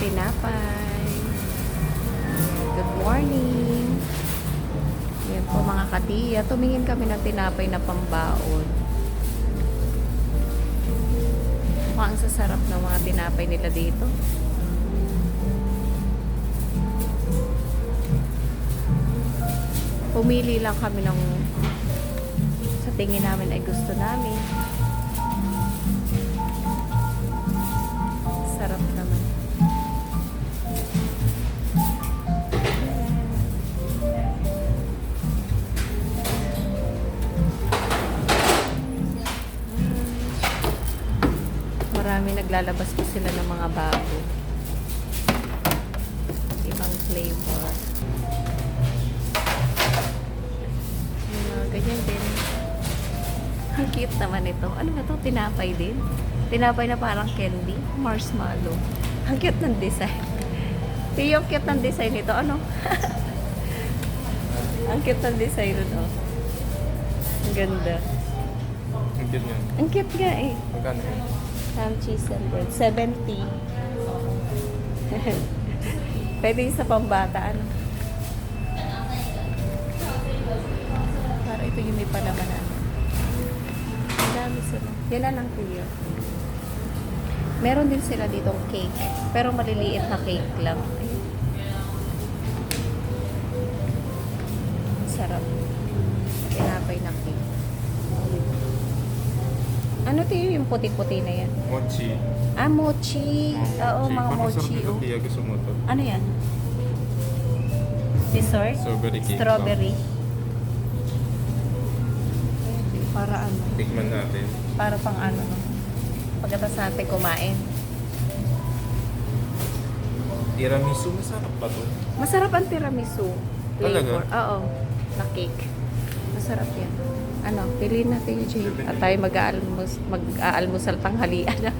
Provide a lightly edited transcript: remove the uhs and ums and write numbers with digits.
tinapay. Good morning. Yan po mga katiya. Tumingin kami ng tinapay na pambaon. Mukhang sasarap ng mga tinapay nila dito. Pumili lang kami ng sa tingin namin ay gusto namin. Sarap naman. Marami naglalabas po sila ng mga bago. Ibang flavor. Yung mga ganyan din. Ang cute naman ito. Ano ba ito? Tinapay din? Tinapay na parang candy. Marshmallow. Ang cute ng design. Tiyo, cute ng design nito. Ano? Ang cute ng design nito. Ang ganda. Ang cute niyan. Ang cute nga eh. Magkano yun? Ham, cheese, and bread. 70. Pwede yung sa pambata. Ano? Para ito yung may palaman na. Ang dami sila. Yan na lang kuya. Meron din sila ditong cake. Pero maliliit na cake lang. Ayun. Sarap. Tinapay na cake. Ano ito yung puti-puti na yan? Mochi. Ah, mochi. Oo, mga mochi. Ito, Oh. Pia, gusto mo ito. Ano yan? Dessert? Strawberry cake. Strawberry. Para ano? Tikman natin. Para pang ano, no? Pagkatapos natin kumain. Tiramisu, masarap ba ito? Masarap ang tiramisu. Talaga? Flavor. Oo. Na cake. Masarap yan. Ano, piliin natin yung Jay. At tayo mag-aalmusal tanghalian.